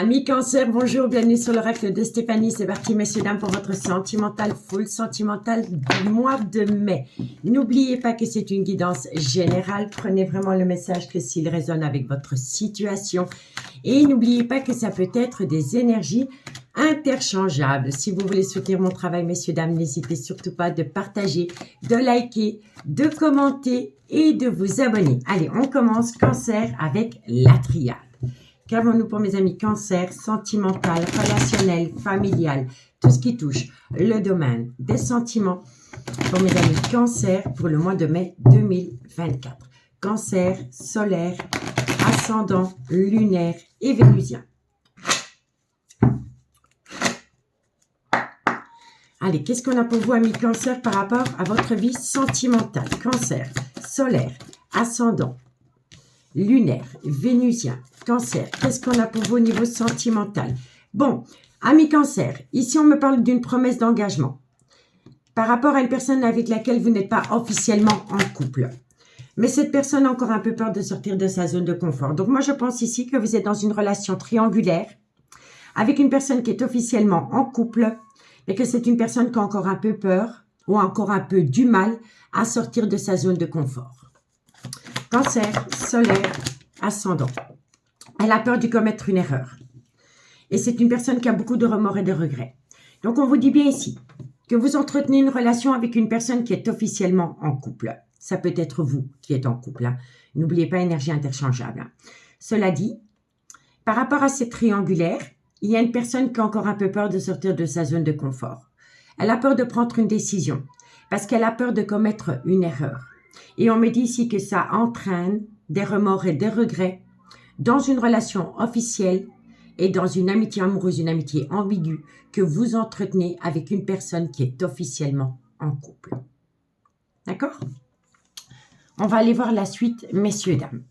Amis Cancer, bonjour, bienvenue sur l'oracle de Stéphanie. C'est parti, messieurs, dames, pour votre sentimental, full sentimental du mois de mai. N'oubliez pas que c'est une guidance générale. Prenez vraiment le message que s'il résonne avec votre situation. Et n'oubliez pas que ça peut être des énergies interchangeables. Si vous voulez soutenir mon travail, messieurs, dames, n'hésitez surtout pas de partager, de liker, de commenter et de vous abonner. Allez, on commence Cancer avec la triade. Qu'avons-nous pour mes amis Cancer, sentimental, relationnel, familial, tout ce qui touche le domaine des sentiments pour mes amis Cancer pour le mois de mai 2024. Cancer, solaire, ascendant, lunaire et vénusien. Allez, qu'est-ce qu'on a pour vous, amis Cancer, par rapport à votre vie sentimentale? Cancer, solaire, ascendant, lunaire, vénusien, Cancer. Qu'est-ce qu'on a pour vous au niveau sentimental? Bon, amis Cancer, ici on me parle d'une promesse d'engagement par rapport à une personne avec laquelle vous n'êtes pas officiellement en couple. Mais cette personne a encore un peu peur de sortir de sa zone de confort. Donc moi je pense ici que vous êtes dans une relation triangulaire avec une personne qui est officiellement en couple, mais que c'est une personne qui a encore un peu peur ou encore un peu du mal à sortir de sa zone de confort. Cancer, solaire, ascendant. Elle a peur de commettre une erreur. Et c'est une personne qui a beaucoup de remords et de regrets. Donc on vous dit bien ici que vous entretenez une relation avec une personne qui est officiellement en couple. Ça peut être vous qui êtes en couple. Hein. N'oubliez pas, énergie interchangeable. Hein. Cela dit, par rapport à cette triangulaire, il y a une personne qui a encore un peu peur de sortir de sa zone de confort. Elle a peur de prendre une décision parce qu'elle a peur de commettre une erreur. Et on me dit ici que ça entraîne des remords et des regrets dans une relation officielle et dans une amitié amoureuse, une amitié ambiguë que vous entretenez avec une personne qui est officiellement en couple. D'accord? On va aller voir la suite, messieurs, dames.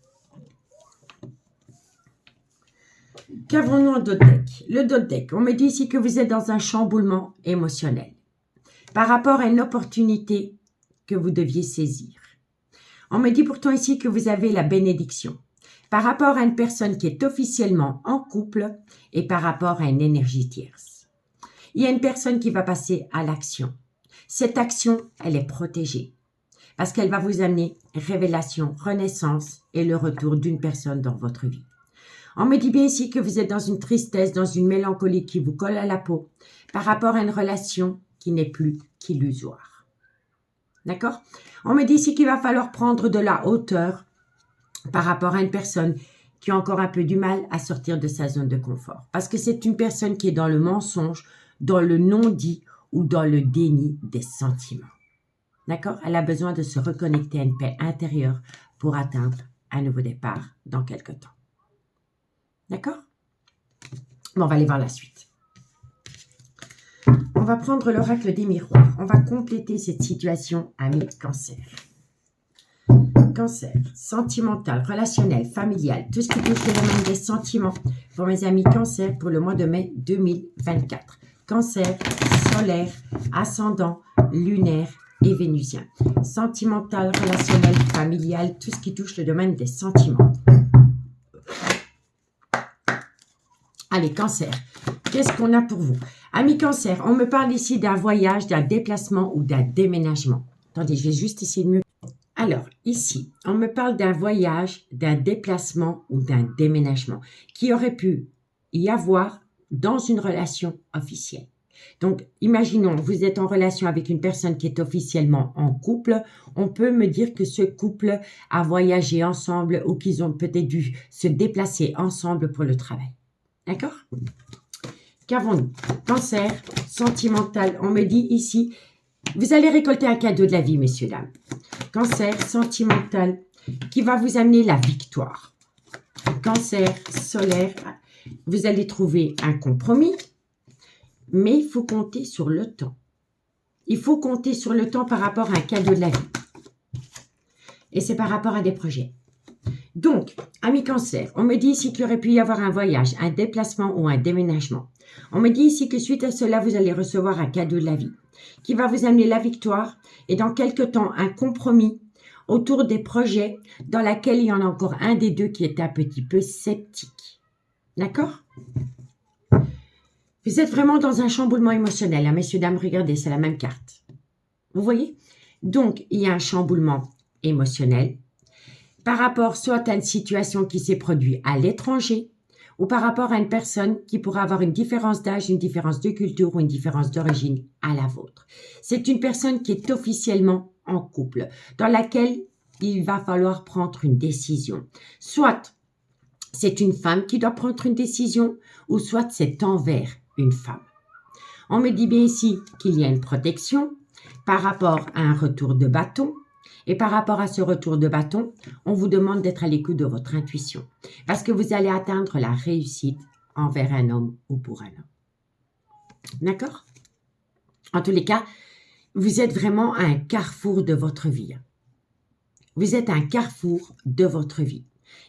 Qu'avons-nous en dos de deck? Le dos de deck, on me dit ici que vous êtes dans un chamboulement émotionnel par rapport à une opportunité que vous deviez saisir. On me dit pourtant ici que vous avez la bénédiction par rapport à une personne qui est officiellement en couple et par rapport à une énergie tierce. Il y a une personne qui va passer à l'action. Cette action, elle est protégée parce qu'elle va vous amener révélation, renaissance et le retour d'une personne dans votre vie. On me dit bien ici que vous êtes dans une tristesse, dans une mélancolie qui vous colle à la peau par rapport à une relation qui n'est plus qu'illusoire. D'accord? On me dit ici qu'il va falloir prendre de la hauteur par rapport à une personne qui a encore un peu du mal à sortir de sa zone de confort. Parce que c'est une personne qui est dans le mensonge, dans le non-dit ou dans le déni des sentiments. D'accord? Elle a besoin de se reconnecter à une paix intérieure pour atteindre un nouveau départ dans quelque temps. D'accord? Bon, on va aller voir la suite. On va prendre l'oracle des miroirs. On va compléter cette situation, amis Cancer. Cancer, sentimental, relationnel, familial, tout ce qui touche le domaine des sentiments pour mes amis Cancer pour le mois de mai 2024. Cancer, solaire, ascendant, lunaire et vénusien. Sentimental, relationnel, familial, tout ce qui touche le domaine des sentiments. Allez, Cancer, qu'est-ce qu'on a pour vous? Amis Cancer, on me parle ici d'un voyage, d'un déplacement ou d'un déménagement. Attendez, je vais juste essayer de mieux. Alors, ici, on me parle d'un voyage, d'un déplacement ou d'un déménagement qui aurait pu y avoir dans une relation officielle. Donc, imaginons, vous êtes en relation avec une personne qui est officiellement en couple. On peut me dire que ce couple a voyagé ensemble ou qu'ils ont peut-être dû se déplacer ensemble pour le travail. D'accord? Qu'avons-nous? Cancer, sentimental. On me dit ici, vous allez récolter un cadeau de la vie, messieurs, dames. Cancer, sentimental, qui va vous amener la victoire. Cancer, solaire, vous allez trouver un compromis, mais il faut compter sur le temps. Il faut compter sur le temps par rapport à un cadeau de la vie. Et c'est par rapport à des projets. Donc, amis Cancer, on me dit ici qu'il aurait pu y avoir un voyage, un déplacement ou un déménagement. On me dit ici que suite à cela, vous allez recevoir un cadeau de la vie qui va vous amener la victoire et dans quelque temps un compromis autour des projets dans lesquels il y en a encore un des deux qui est un petit peu sceptique. D'accord? Vous êtes vraiment dans un chamboulement émotionnel, hein, messieurs, dames, regardez, c'est la même carte. Vous voyez? Donc, il y a un chamboulement émotionnel par rapport soit à une situation qui s'est produite à l'étranger ou par rapport à une personne qui pourrait avoir une différence d'âge, une différence de culture ou une différence d'origine à la vôtre. C'est une personne qui est officiellement en couple, dans laquelle il va falloir prendre une décision. Soit c'est une femme qui doit prendre une décision ou soit c'est envers une femme. On me dit bien ici qu'il y a une protection par rapport à un retour de bâton. Et par rapport à ce retour de bâton, on vous demande d'être à l'écoute de votre intuition. Parce que vous allez atteindre la réussite envers un homme ou pour un homme. D'accord? En tous les cas, vous êtes vraiment à un carrefour de votre vie. Vous êtes à un carrefour de votre vie.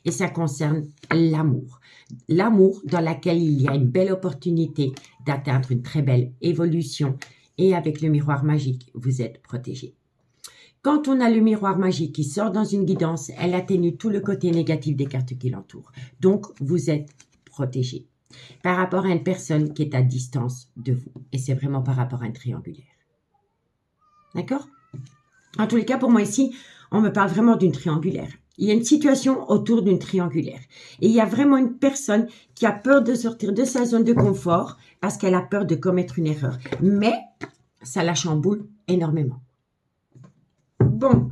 Et ça concerne l'amour. L'amour dans laquelle il y a une belle opportunité d'atteindre une très belle évolution. Et avec le miroir magique, vous êtes protégé. Quand on a le miroir magique qui sort dans une guidance, elle atténue tout le côté négatif des cartes qui l'entourent. Donc, vous êtes protégé par rapport à une personne qui est à distance de vous. Et c'est vraiment par rapport à un triangulaire. D'accord? En tous les cas, pour moi ici, on me parle vraiment d'une triangulaire. Il y a une situation autour d'une triangulaire. Et il y a vraiment une personne qui a peur de sortir de sa zone de confort parce qu'elle a peur de commettre une erreur. Mais ça la chamboule énormément. Bon,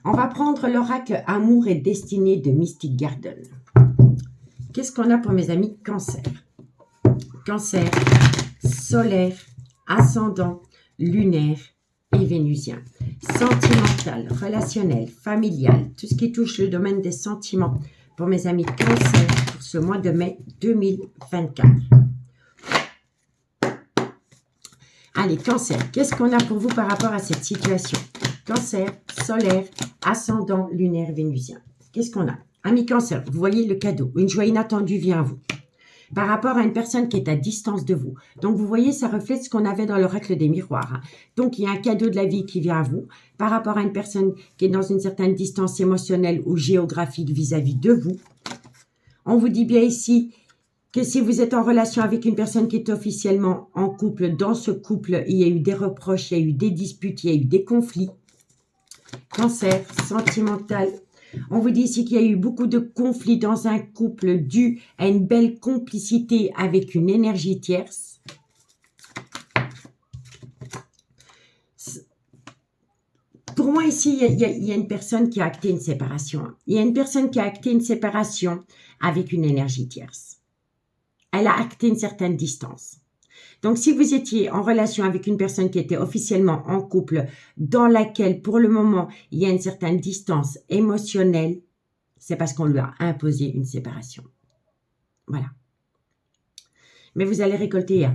on va prendre l'oracle Amour et Destinée de Mystic Garden. Qu'est-ce qu'on a pour mes amis Cancer? Cancer, solaire, ascendant, lunaire et vénusien. Sentimental, relationnel, familial, tout ce qui touche le domaine des sentiments pour mes amis Cancer pour ce mois de mai 2024. Allez, Cancer, qu'est-ce qu'on a pour vous par rapport à cette situation? Cancer, solaire, ascendant, lunaire, vénusien. Qu'est-ce qu'on a? Amis Cancer, vous voyez le cadeau. Une joie inattendue vient à vous. Par rapport à une personne qui est à distance de vous. Donc, vous voyez, ça reflète ce qu'on avait dans l'oracle des miroirs. Donc, il y a un cadeau de la vie qui vient à vous. Par rapport à une personne qui est dans une certaine distance émotionnelle ou géographique vis-à-vis de vous. On vous dit bien ici que si vous êtes en relation avec une personne qui est officiellement en couple, dans ce couple, il y a eu des reproches, il y a eu des disputes, il y a eu des conflits. Cancer, sentimental. On vous dit ici qu'il y a eu beaucoup de conflits dans un couple dû à une belle complicité avec une énergie tierce. Pour moi ici, il y a une personne qui a acté une séparation. Il y a une personne qui a acté une séparation avec une énergie tierce. Elle a acté une certaine distance. Donc, si vous étiez en relation avec une personne qui était officiellement en couple, dans laquelle, pour le moment, il y a une certaine distance émotionnelle, c'est parce qu'on lui a imposé une séparation. Voilà. Mais vous allez récolter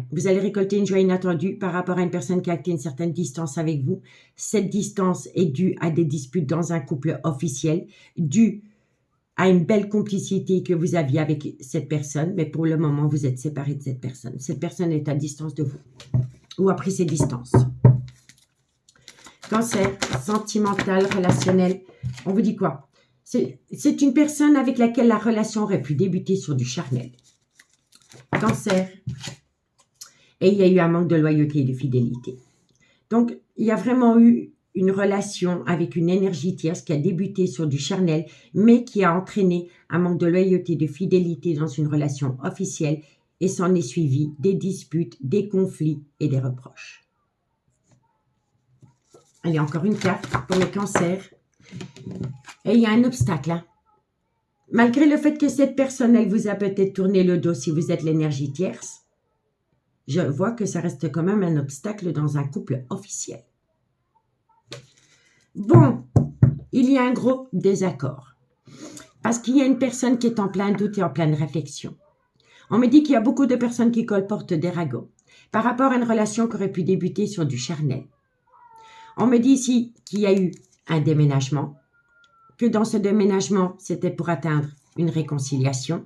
une joie inattendue par rapport à une personne qui a acté une certaine distance avec vous. Cette distance est due à des disputes dans un couple officiel, due à une belle complicité que vous aviez avec cette personne, mais pour le moment, vous êtes séparés de cette personne. Cette personne est à distance de vous ou a pris ses distances. Cancer, sentimental, relationnel, on vous dit quoi? C'est une personne avec laquelle la relation aurait pu débuter sur du charnel. Cancer, et il y a eu un manque de loyauté et de fidélité. Donc, il y a vraiment eu une relation avec une énergie tierce qui a débuté sur du charnel, mais qui a entraîné un manque de loyauté et de fidélité dans une relation officielle et s'en est suivi des disputes, des conflits et des reproches. Allez, encore une carte pour le cancer. Et il y a un obstacle. Hein. Malgré le fait que cette personne, elle vous a peut-être tourné le dos si vous êtes l'énergie tierce, je vois que ça reste quand même un obstacle dans un couple officiel. Bon, il y a un gros désaccord. Parce qu'il y a une personne qui est en plein doute et en pleine réflexion. On me dit qu'il y a beaucoup de personnes qui colportent des ragots par rapport à une relation qui aurait pu débuter sur du charnel. On me dit ici qu'il y a eu un déménagement, que dans ce déménagement, c'était pour atteindre une réconciliation,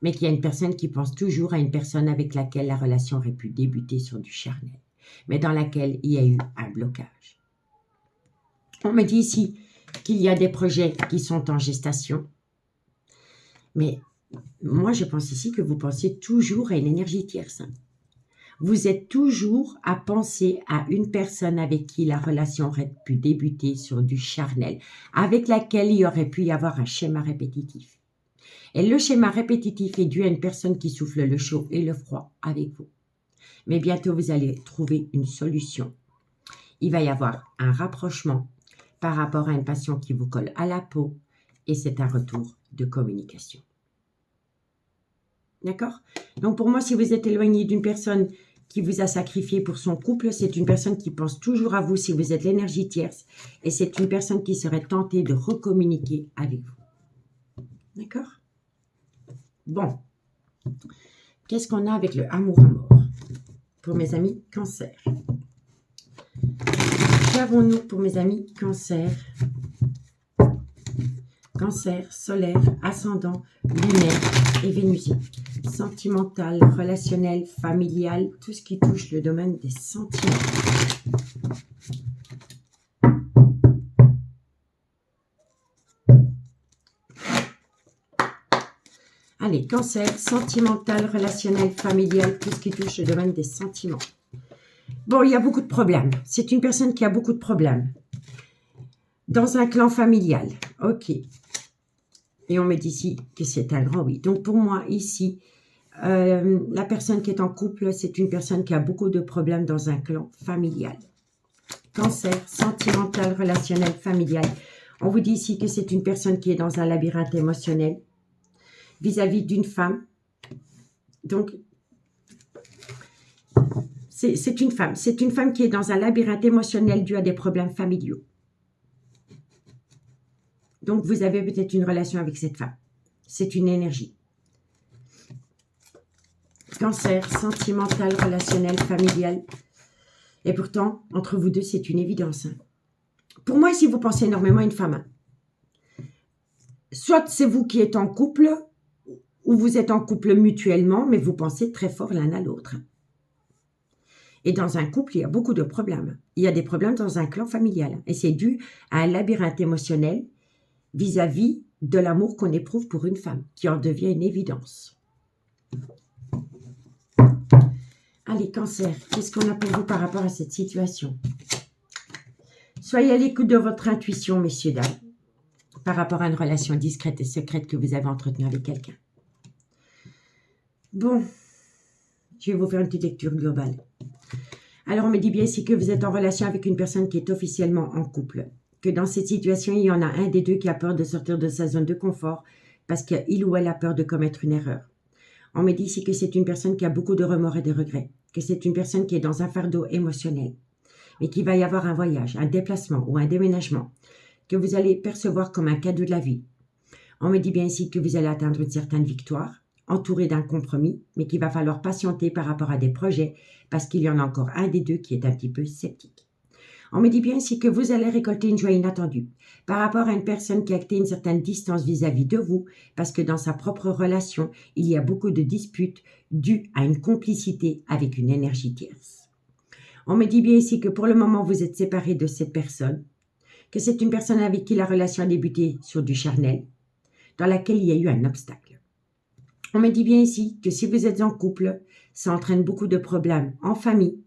mais qu'il y a une personne qui pense toujours à une personne avec laquelle la relation aurait pu débuter sur du charnel, mais dans laquelle il y a eu un blocage. On me dit ici qu'il y a des projets qui sont en gestation, mais moi je pense ici que vous pensez toujours à une énergie tierce. Vous êtes toujours à penser à une personne avec qui la relation aurait pu débuter sur du charnel, avec laquelle il y aurait pu y avoir un schéma répétitif. Et le schéma répétitif est dû à une personne qui souffle le chaud et le froid avec vous. Mais bientôt, vous allez trouver une solution. Il va y avoir un rapprochement par rapport à une passion qui vous colle à la peau et c'est un retour de communication. D'accord? Donc pour moi, si vous êtes éloigné d'une personne qui vous a sacrifié pour son couple, c'est une personne qui pense toujours à vous si vous êtes l'énergie tierce et c'est une personne qui serait tentée de recommuniquer avec vous. D'accord? Bon. Qu'est-ce qu'on a avec le amour à mort? Pour mes amis Cancer. Qu'avons-nous pour mes amis Cancer? Cancer, solaire, ascendant, lunaire et vénusien. Sentimental, relationnel, familial, tout ce qui touche le domaine des sentiments. Allez, Cancer, sentimental, relationnel, familial, tout ce qui touche le domaine des sentiments. Bon, il y a beaucoup de problèmes. C'est une personne qui a beaucoup de problèmes. Dans un clan familial, ok. Et on me dit ici que c'est un grand oui. Donc pour moi, ici, la personne qui est en couple, c'est une personne qui a beaucoup de problèmes dans un clan familial. Cancer, sentimental, relationnel, familial. On vous dit ici que c'est une personne qui est dans un labyrinthe émotionnel vis-à-vis d'une femme. Donc, c'est une femme. C'est une femme qui est dans un labyrinthe émotionnel dû à des problèmes familiaux. Donc, vous avez peut-être une relation avec cette femme. C'est une énergie. Cancer, sentimental, relationnel, familial. Et pourtant, entre vous deux, c'est une évidence. Pour moi, ici, vous pensez énormément à une femme. Soit c'est vous qui êtes en couple, ou vous êtes en couple mutuellement, mais vous pensez très fort l'un à l'autre. Et dans un couple, il y a beaucoup de problèmes. Il y a des problèmes dans un clan familial. Et c'est dû à un labyrinthe émotionnel vis-à-vis de l'amour qu'on éprouve pour une femme, qui en devient une évidence. Allez, Cancer, qu'est-ce qu'on a pour vous par rapport à cette situation? Soyez à l'écoute de votre intuition, messieurs, dames, par rapport à une relation discrète et secrète que vous avez entretenue avec quelqu'un. Bon, je vais vous faire une petite lecture globale. Alors, on me dit bien ici que vous êtes en relation avec une personne qui est officiellement en couple. Que dans cette situation, il y en a un des deux qui a peur de sortir de sa zone de confort parce qu'il ou elle a peur de commettre une erreur. On me dit ici que c'est une personne qui a beaucoup de remords et de regrets. Que c'est une personne qui est dans un fardeau émotionnel. Mais qu'il va y avoir un voyage, un déplacement ou un déménagement que vous allez percevoir comme un cadeau de la vie. On me dit bien ici que vous allez atteindre une certaine victoire, entouré d'un compromis, mais qu'il va falloir patienter par rapport à des projets parce qu'il y en a encore un des deux qui est un petit peu sceptique. On me dit bien ici que vous allez récolter une joie inattendue par rapport à une personne qui a acté une certaine distance vis-à-vis de vous parce que dans sa propre relation, il y a beaucoup de disputes dues à une complicité avec une énergie tierce. On me dit bien ici que pour le moment, vous êtes séparé de cette personne, que c'est une personne avec qui la relation a débuté sur du charnel, dans laquelle il y a eu un obstacle. On me dit bien ici que si vous êtes en couple, ça entraîne beaucoup de problèmes en famille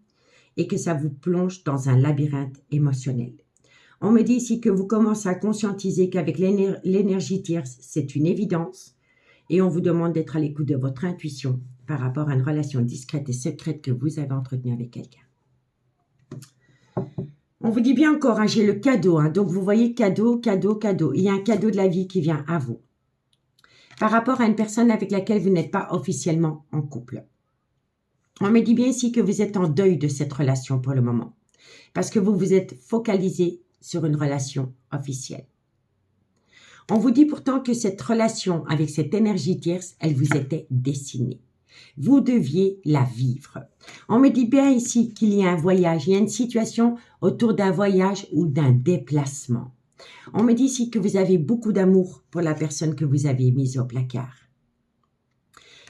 et que ça vous plonge dans un labyrinthe émotionnel. On me dit ici que vous commencez à conscientiser qu'avec l'énergie tierce, c'est une évidence et on vous demande d'être à l'écoute de votre intuition par rapport à une relation discrète et secrète que vous avez entretenue avec quelqu'un. On vous dit bien encore, j'ai le cadeau, donc vous voyez cadeau, cadeau, cadeau. Il y a un cadeau de la vie qui vient à vous par rapport à une personne avec laquelle vous n'êtes pas officiellement en couple. On me dit bien ici que vous êtes en deuil de cette relation pour le moment, parce que vous vous êtes focalisé sur une relation officielle. On vous dit pourtant que cette relation avec cette énergie tierce, elle vous était destinée. Vous deviez la vivre. On me dit bien ici qu'il y a un voyage, il y a une situation autour d'un voyage ou d'un déplacement. On me dit ici que vous avez beaucoup d'amour pour la personne que vous avez mise au placard.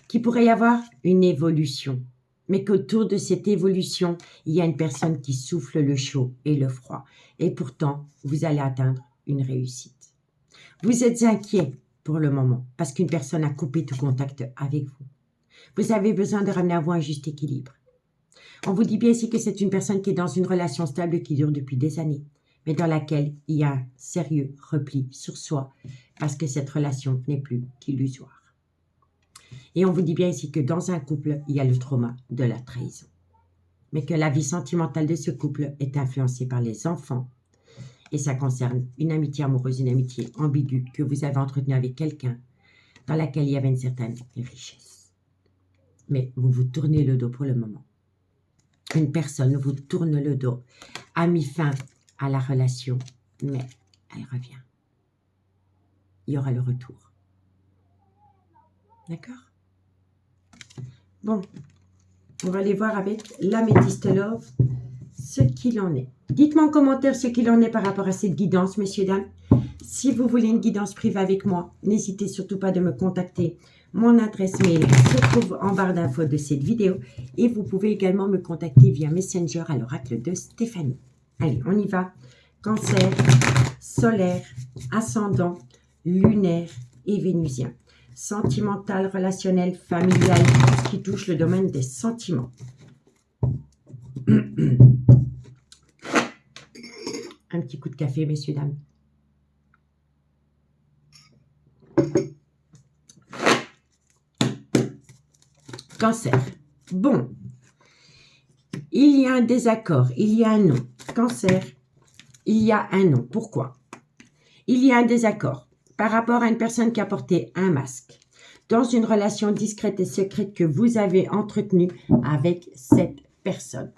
Qu'il pourrait y avoir une évolution, mais qu'autour de cette évolution, il y a une personne qui souffle le chaud et le froid. Et pourtant, vous allez atteindre une réussite. Vous êtes inquiet pour le moment parce qu'une personne a coupé tout contact avec vous. Vous avez besoin de ramener à vous un juste équilibre. On vous dit bien ici que c'est une personne qui est dans une relation stable qui dure depuis des années, mais dans laquelle il y a un sérieux repli sur soi parce que cette relation n'est plus qu'illusoire. Et on vous dit bien ici que dans un couple, il y a le trauma de la trahison, mais que la vie sentimentale de ce couple est influencée par les enfants et ça concerne une amitié amoureuse, une amitié ambiguë que vous avez entretenue avec quelqu'un dans laquelle il y avait une certaine richesse. Mais vous vous tournez le dos pour le moment. Une personne vous tourne le dos, a mis fin à la relation, mais elle revient. Il y aura le retour. D'accord? Bon, on va aller voir avec l'améthyste love ce qu'il en est. Dites-moi en commentaire ce qu'il en est par rapport à cette guidance, messieurs, dames. Si vous voulez une guidance privée avec moi, n'hésitez surtout pas de me contacter. Mon adresse mail se trouve en barre d'infos de cette vidéo et vous pouvez également me contacter via Messenger à l'oracle de Stéphanie. Allez, on y va. Cancer, solaire, ascendant, lunaire et vénusien. Sentimental, relationnel, familial, tout ce qui touche le domaine des sentiments. Un petit coup de café, messieurs, dames. Cancer. Bon. Il y a un désaccord. Il y a un non. Cancer. Il y a un non. Pourquoi? Il y a un désaccord par rapport à une personne qui a porté un masque dans une relation discrète et secrète que vous avez entretenue avec cette personne.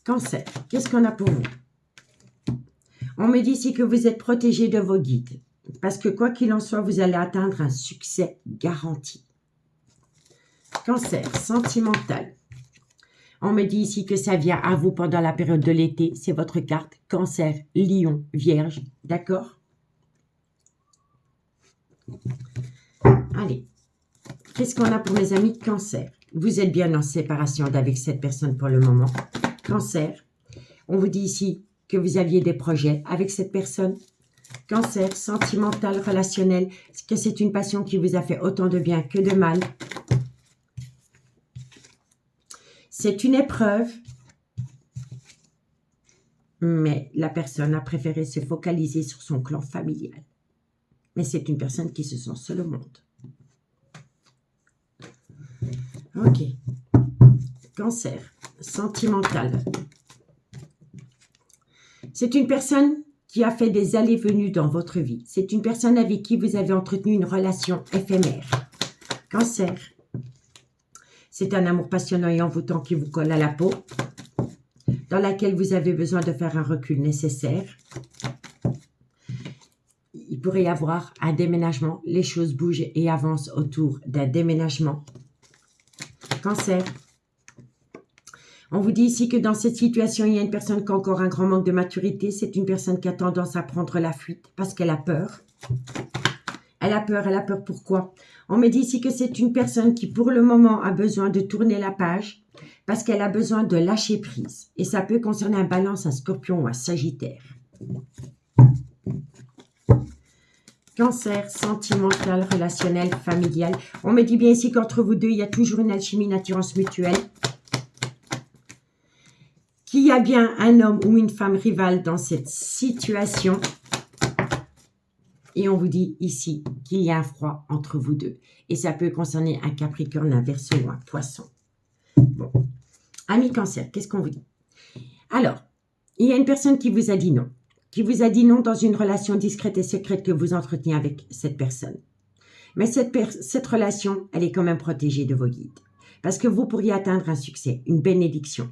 Cancer. Qu'est-ce qu'on a pour vous? On me dit ici que vous êtes protégé de vos guides. Parce que quoi qu'il en soit, vous allez atteindre un succès garanti. Cancer, sentimental. On me dit ici que ça vient à vous pendant la période de l'été. C'est votre carte. Cancer, Lion, Vierge. D'accord? Allez. Qu'est-ce qu'on a pour mes amis Cancer? Vous êtes bien en séparation avec cette personne pour le moment. Cancer. On vous dit ici que vous aviez des projets avec cette personne. Cancer, sentimental, relationnel, que c'est une passion qui vous a fait autant de bien que de mal. C'est une épreuve, mais la personne a préféré se focaliser sur son clan familial. Mais c'est une personne qui se sent seule au monde. Ok. Cancer, sentimental. C'est une personne qui a fait des allées-venues dans votre vie. C'est une personne avec qui vous avez entretenu une relation éphémère. Cancer. C'est un amour passionnant et envoûtant qui vous colle à la peau, dans laquelle vous avez besoin de faire un recul nécessaire. Il pourrait y avoir un déménagement. Les choses bougent et avancent autour d'un déménagement. Cancer. On vous dit ici que dans cette situation, il y a une personne qui a encore un grand manque de maturité. C'est une personne qui a tendance à prendre la fuite parce qu'elle a peur. Elle a peur pourquoi? On me dit ici que c'est une personne qui pour le moment a besoin de tourner la page parce qu'elle a besoin de lâcher prise. Et ça peut concerner un Balance, un Scorpion ou un Sagittaire. Cancer, sentimental, relationnel, familial. On me dit bien ici qu'entre vous deux, il y a toujours une alchimie, une attirance mutuelle. Qu'il y a bien un homme ou une femme rivale dans cette situation. Et on vous dit ici qu'il y a un froid entre vous deux. Et ça peut concerner un Capricorne, un Verseau ou un Poisson. Bon. Amis Cancer, qu'est-ce qu'on vous dit? Alors, il y a une personne qui vous a dit non. Qui vous a dit non dans une relation discrète et secrète que vous entreteniez avec cette personne. Mais cette relation, elle est quand même protégée de vos guides. Parce que vous pourriez atteindre un succès, une bénédiction.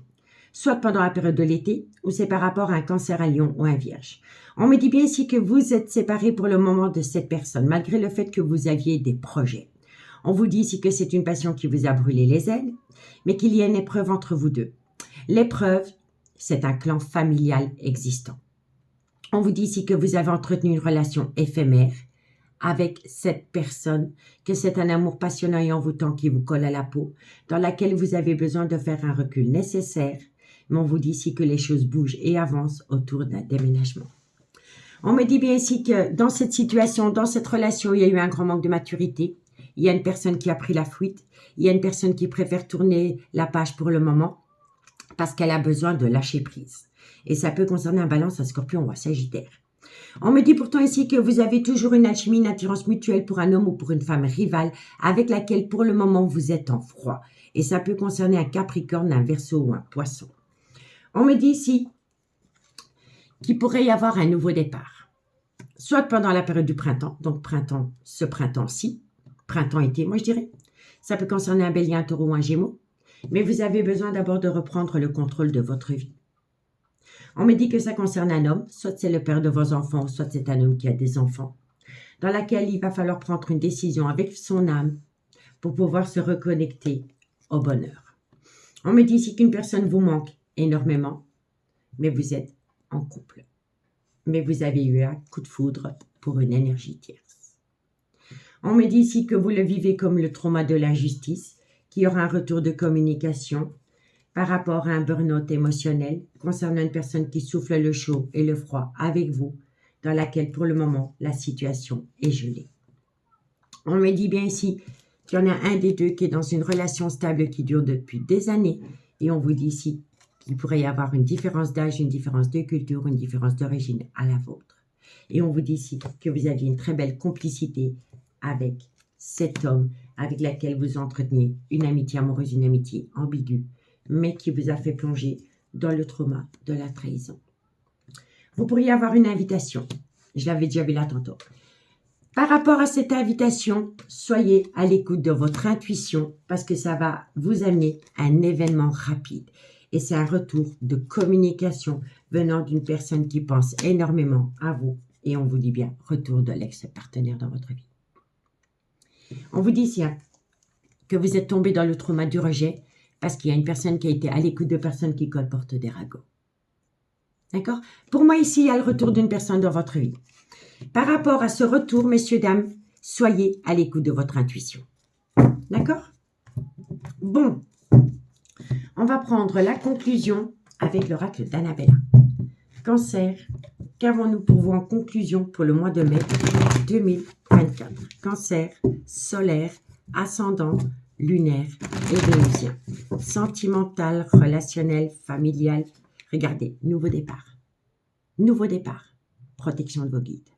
Soit pendant la période de l'été, ou c'est par rapport à un Cancer, un Lion ou un Vierge. On me dit bien ici que vous êtes séparés pour le moment de cette personne, malgré le fait que vous aviez des projets. On vous dit ici que c'est une passion qui vous a brûlé les ailes, mais qu'il y a une épreuve entre vous deux. L'épreuve, c'est un clan familial existant. On vous dit ici que vous avez entretenu une relation éphémère avec cette personne, que c'est un amour passionnant et envoûtant qui vous colle à la peau, dans laquelle vous avez besoin de faire un recul nécessaire, mais on vous dit ici que les choses bougent et avancent autour d'un déménagement. On me dit bien ici que dans cette situation, dans cette relation, il y a eu un grand manque de maturité, il y a une personne qui a pris la fuite, il y a une personne qui préfère tourner la page pour le moment parce qu'elle a besoin de lâcher prise. Et ça peut concerner un Balance, un Scorpion ou un Sagittaire. On me dit pourtant ici que vous avez toujours une alchimie, une attirance mutuelle pour un homme ou pour une femme rivale avec laquelle pour le moment vous êtes en froid. Et ça peut concerner un Capricorne, un Verseau ou un Poisson. On me dit ici qu'il pourrait y avoir un nouveau départ. Soit pendant la période du printemps, donc printemps, ce printemps-ci, printemps-été, moi je dirais. Ça peut concerner un Bélier, un Taureau ou un Gémeaux. Mais vous avez besoin d'abord de reprendre le contrôle de votre vie. On me dit que ça concerne un homme, soit c'est le père de vos enfants, soit c'est un homme qui a des enfants, dans laquelle il va falloir prendre une décision avec son âme pour pouvoir se reconnecter au bonheur. On me dit ici qu'une personne vous manque énormément, mais vous êtes en couple. Mais vous avez eu un coup de foudre pour une énergie tierce. On me dit ici que vous le vivez comme le trauma de l'injustice, qu'il y aura un retour de communication par rapport à un burn-out émotionnel concernant une personne qui souffle le chaud et le froid avec vous, dans laquelle pour le moment la situation est gelée. On me dit bien ici qu'il y en a un des deux qui est dans une relation stable qui dure depuis des années et on vous dit ici qu'il pourrait y avoir une différence d'âge, une différence de culture, une différence d'origine à la vôtre. Et on vous dit ici que vous aviez une très belle complicité avec cet homme avec lequel vous entreteniez une amitié amoureuse, une amitié ambiguë, mais qui vous a fait plonger dans le trauma de la trahison. Vous pourriez avoir une invitation. Je l'avais déjà vu là tantôt. Par rapport à cette invitation, soyez à l'écoute de votre intuition parce que ça va vous amener à un événement rapide. Et c'est un retour de communication venant d'une personne qui pense énormément à vous. Et on vous dit bien, retour de l'ex-partenaire dans votre vie. On vous dit ici que vous êtes tombé dans le trauma du rejet parce qu'il y a une personne qui a été à l'écoute de personnes qui colportent des ragots. D'accord? Pour moi, ici, il y a le retour d'une personne dans votre vie. Par rapport à ce retour, messieurs, dames, soyez à l'écoute de votre intuition. D'accord? Bon, on va prendre la conclusion avec l'oracle d'Annabella. Cancer, qu'avons-nous pour vous en conclusion pour le mois de mai 2024? Cancer, solaire, ascendant, lunaire et vénusien. Sentimental, relationnel, familial. Regardez, nouveau départ. Nouveau départ. Protection de vos guides.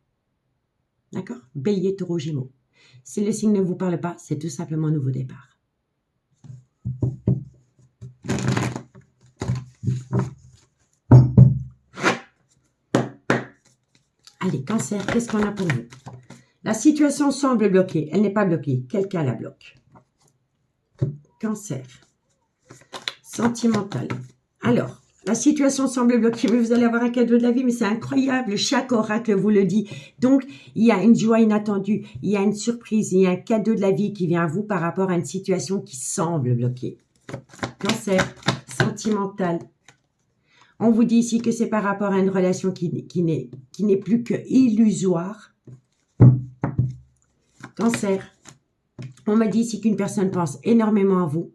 D'accord? Bélier, Taureau, Gémeaux. Si le signe ne vous parle pas, c'est tout simplement nouveau départ. Allez, Cancer, qu'est-ce qu'on a pour vous? La situation semble bloquée. Elle n'est pas bloquée. Quelqu'un la bloque. Cancer. Sentimental. Alors, la situation semble bloquée, mais vous allez avoir un cadeau de la vie, mais c'est incroyable. Chaque oracle vous le dit. Donc, il y a une joie inattendue, il y a une surprise, il y a un cadeau de la vie qui vient à vous par rapport à une situation qui semble bloquée. Cancer. Sentimental. On vous dit ici que c'est par rapport à une relation qui n'est plus que illusoire. Cancer. On me dit ici qu'une personne pense énormément à vous.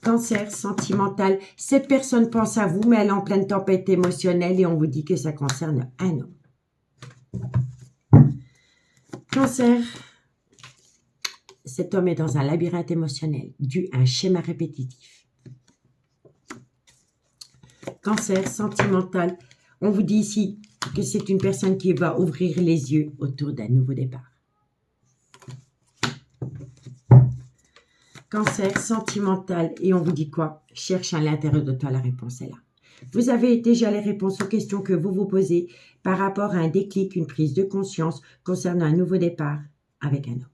Cancer, sentimental. Cette personne pense à vous, mais elle est en pleine tempête émotionnelle et on vous dit que ça concerne un homme. Cancer. Cet homme est dans un labyrinthe émotionnel dû à un schéma répétitif. Cancer, sentimental. On vous dit ici que c'est une personne qui va ouvrir les yeux autour d'un nouveau départ. Cancer, sentimental. Et on vous dit quoi? Cherche à l'intérieur de toi, la réponse est là. Vous avez déjà les réponses aux questions que vous vous posez par rapport à un déclic, une prise de conscience concernant un nouveau départ avec un homme.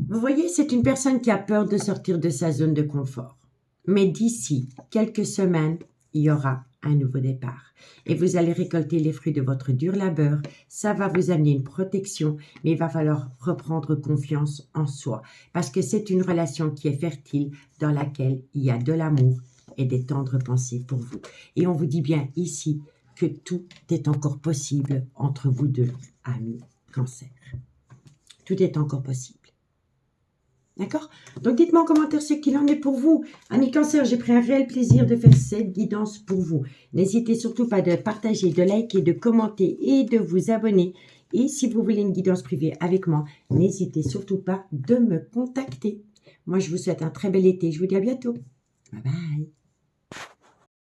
Vous voyez, c'est une personne qui a peur de sortir de sa zone de confort. Mais d'ici quelques semaines, il y aura un nouveau départ. Et vous allez récolter les fruits de votre dur labeur. Ça va vous amener une protection, mais il va falloir reprendre confiance en soi. Parce que c'est une relation qui est fertile, dans laquelle il y a de l'amour et des tendres pensées pour vous. Et on vous dit bien ici que tout est encore possible entre vous deux, amis Cancer. Tout est encore possible. D'accord? Donc, dites-moi en commentaire ce qu'il en est pour vous. Amis Cancer, j'ai pris un réel plaisir de faire cette guidance pour vous. N'hésitez surtout pas de partager, de liker, de commenter et de vous abonner. Et si vous voulez une guidance privée avec moi, n'hésitez surtout pas de me contacter. Moi, je vous souhaite un très bel été. Je vous dis à bientôt. Bye bye.